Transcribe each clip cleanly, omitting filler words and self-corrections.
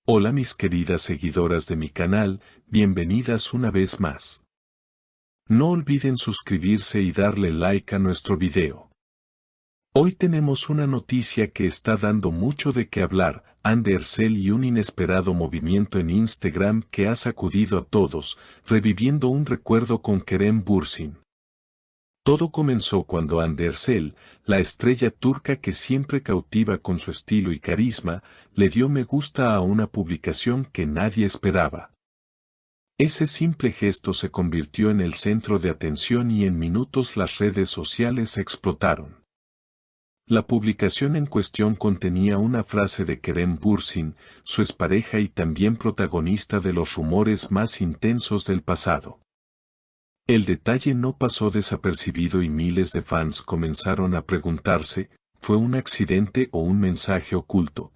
Hola mis queridas seguidoras de mi canal, bienvenidas una vez más. No olviden suscribirse y darle like a nuestro video. Hoy tenemos una noticia que está dando mucho de qué hablar, Andercel y un inesperado movimiento en Instagram que ha sacudido a todos, reviviendo un recuerdo con Kerem Bürsin. Todo comenzó cuando Andercel, la estrella turca que siempre cautiva con su estilo y carisma, le dio me gusta a una publicación que nadie esperaba. Ese simple gesto se convirtió en el centro de atención y en minutos las redes sociales explotaron. La publicación en cuestión contenía una frase de Kerem Bürsin, su expareja y también protagonista de los rumores más intensos del pasado. El detalle no pasó desapercibido y miles de fans comenzaron a preguntarse, ¿fue un accidente o un mensaje oculto?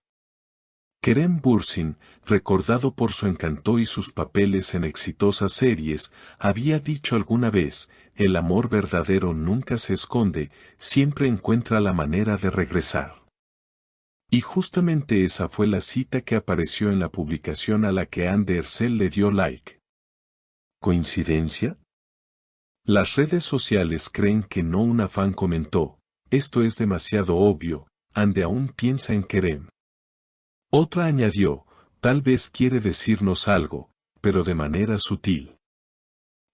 Kerem Bürsin, recordado por su encanto y sus papeles en exitosas series, había dicho alguna vez, el amor verdadero nunca se esconde, siempre encuentra la manera de regresar. Y justamente esa fue la cita que apareció en la publicación a la que Andercel le dio like. ¿Coincidencia? Las redes sociales creen que no. Una fan comentó, esto es demasiado obvio, Ande aún piensa en Kerem. Otra añadió, tal vez quiere decirnos algo, pero de manera sutil.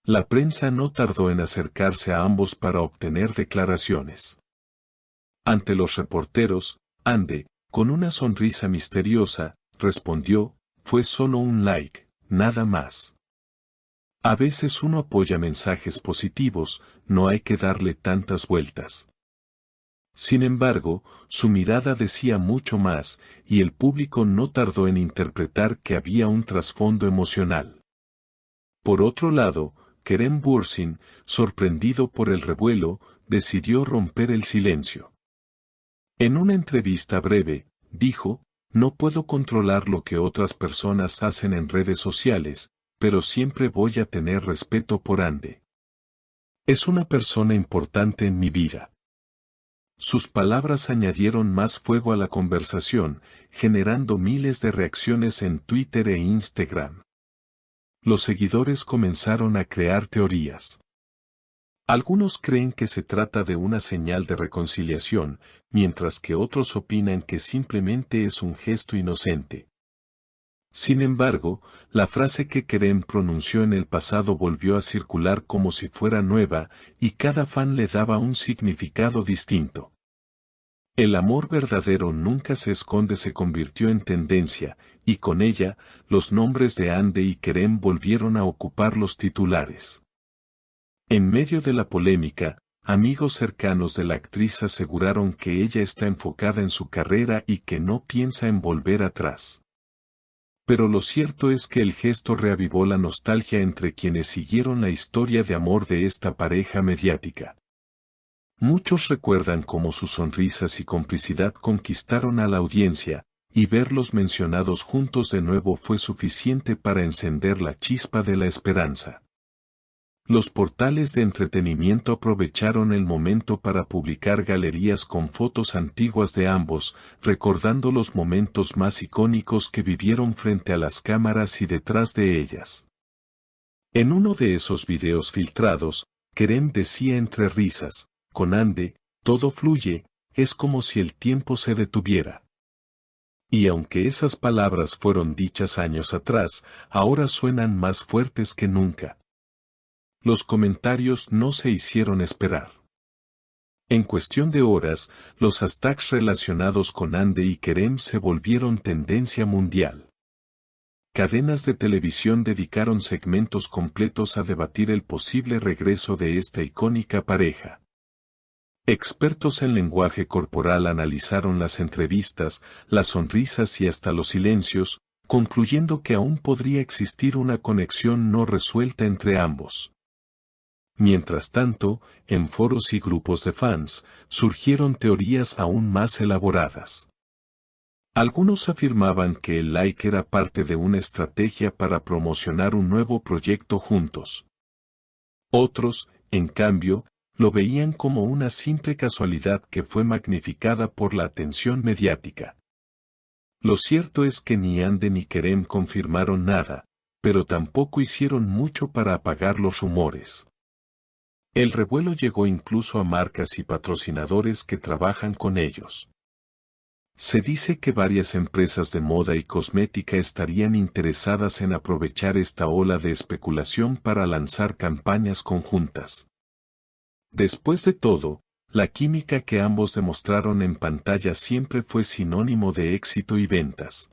La prensa no tardó en acercarse a ambos para obtener declaraciones. Ante los reporteros, Ande, con una sonrisa misteriosa, respondió, fue solo un like, nada más. A veces uno apoya mensajes positivos, no hay que darle tantas vueltas. Sin embargo, su mirada decía mucho más, y el público no tardó en interpretar que había un trasfondo emocional. Por otro lado, Kerem Bürsin, sorprendido por el revuelo, decidió romper el silencio. En una entrevista breve, dijo, no puedo controlar lo que otras personas hacen en redes sociales, pero siempre voy a tener respeto por Ande. Es una persona importante en mi vida. Sus palabras añadieron más fuego a la conversación, generando miles de reacciones en Twitter e Instagram. Los seguidores comenzaron a crear teorías. Algunos creen que se trata de una señal de reconciliación, mientras que otros opinan que simplemente es un gesto inocente. Sin embargo, la frase que Kerem pronunció en el pasado volvió a circular como si fuera nueva, y cada fan le daba un significado distinto. El amor verdadero nunca se esconde se convirtió en tendencia, y con ella, los nombres de Ande y Kerem volvieron a ocupar los titulares. En medio de la polémica, amigos cercanos de la actriz aseguraron que ella está enfocada en su carrera y que no piensa en volver atrás. Pero lo cierto es que el gesto reavivó la nostalgia entre quienes siguieron la historia de amor de esta pareja mediática. Muchos recuerdan cómo sus sonrisas y complicidad conquistaron a la audiencia, y verlos mencionados juntos de nuevo fue suficiente para encender la chispa de la esperanza. Los portales de entretenimiento aprovecharon el momento para publicar galerías con fotos antiguas de ambos, recordando los momentos más icónicos que vivieron frente a las cámaras y detrás de ellas. En uno de esos videos filtrados, Kerem decía entre risas, con Ande, todo fluye, es como si el tiempo se detuviera. Y aunque esas palabras fueron dichas años atrás, ahora suenan más fuertes que nunca. Los comentarios no se hicieron esperar. En cuestión de horas, los hashtags relacionados con Ande y Kerem se volvieron tendencia mundial. Cadenas de televisión dedicaron segmentos completos a debatir el posible regreso de esta icónica pareja. Expertos en lenguaje corporal analizaron las entrevistas, las sonrisas y hasta los silencios, concluyendo que aún podría existir una conexión no resuelta entre ambos. Mientras tanto, en foros y grupos de fans, surgieron teorías aún más elaboradas. Algunos afirmaban que el like era parte de una estrategia para promocionar un nuevo proyecto juntos. Otros, en cambio, lo veían como una simple casualidad que fue magnificada por la atención mediática. Lo cierto es que ni Ande ni Kerem confirmaron nada, pero tampoco hicieron mucho para apagar los rumores. El revuelo llegó incluso a marcas y patrocinadores que trabajan con ellos. Se dice que varias empresas de moda y cosmética estarían interesadas en aprovechar esta ola de especulación para lanzar campañas conjuntas. Después de todo, la química que ambos demostraron en pantalla siempre fue sinónimo de éxito y ventas.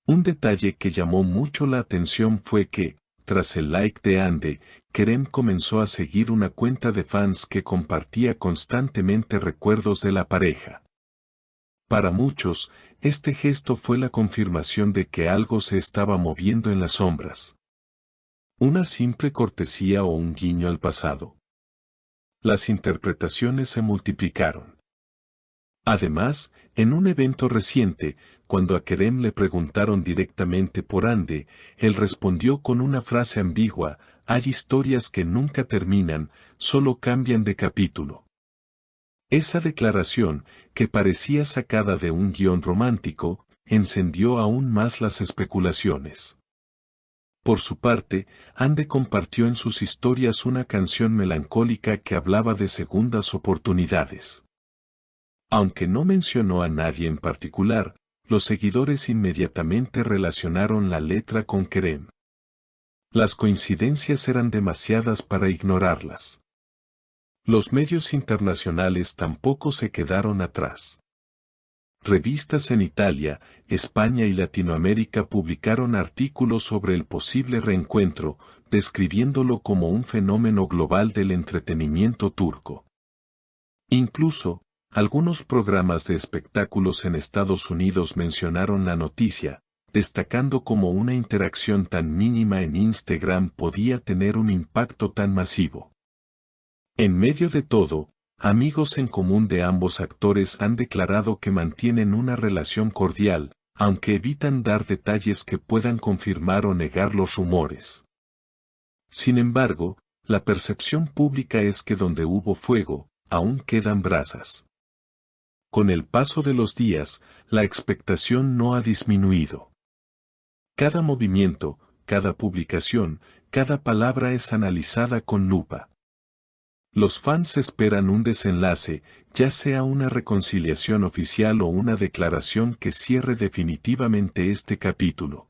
Un detalle que llamó mucho la atención fue que, tras el like de Ande, Kerem comenzó a seguir una cuenta de fans que compartía constantemente recuerdos de la pareja. Para muchos, este gesto fue la confirmación de que algo se estaba moviendo en las sombras. ¿Una simple cortesía o un guiño al pasado? Las interpretaciones se multiplicaron. Además, en un evento reciente, cuando a Kerem le preguntaron directamente por Ande, él respondió con una frase ambigua: hay historias que nunca terminan, solo cambian de capítulo. Esa declaración, que parecía sacada de un guión romántico, encendió aún más las especulaciones. Por su parte, Ande compartió en sus historias una canción melancólica que hablaba de segundas oportunidades. Aunque no mencionó a nadie en particular, los seguidores inmediatamente relacionaron la letra con Kerem. Las coincidencias eran demasiadas para ignorarlas. Los medios internacionales tampoco se quedaron atrás. Revistas en Italia, España y Latinoamérica publicaron artículos sobre el posible reencuentro, describiéndolo como un fenómeno global del entretenimiento turco. Incluso, algunos programas de espectáculos en Estados Unidos mencionaron la noticia, destacando cómo una interacción tan mínima en Instagram podía tener un impacto tan masivo. En medio de todo, amigos en común de ambos actores han declarado que mantienen una relación cordial, aunque evitan dar detalles que puedan confirmar o negar los rumores. Sin embargo, la percepción pública es que donde hubo fuego, aún quedan brasas. Con el paso de los días, la expectación no ha disminuido. Cada movimiento, cada publicación, cada palabra es analizada con lupa. Los fans esperan un desenlace, ya sea una reconciliación oficial o una declaración que cierre definitivamente este capítulo.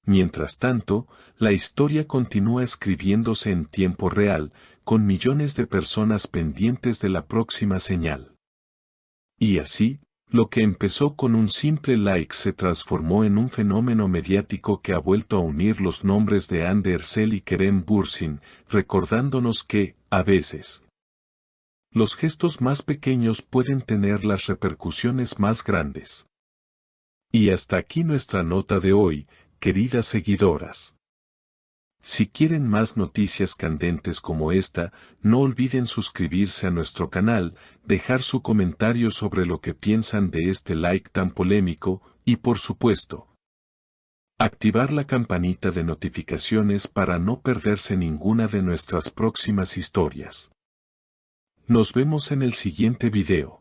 Mientras tanto, la historia continúa escribiéndose en tiempo real, con millones de personas pendientes de la próxima señal. Y así, lo que empezó con un simple like se transformó en un fenómeno mediático que ha vuelto a unir los nombres de Hande Erçel y Kerem Bürsin, recordándonos que, a veces, los gestos más pequeños pueden tener las repercusiones más grandes. Y hasta aquí nuestra nota de hoy, queridas seguidoras. Si quieren más noticias candentes como esta, no olviden suscribirse a nuestro canal, dejar su comentario sobre lo que piensan de este like tan polémico, y por supuesto, activar la campanita de notificaciones para no perderse ninguna de nuestras próximas historias. Nos vemos en el siguiente video.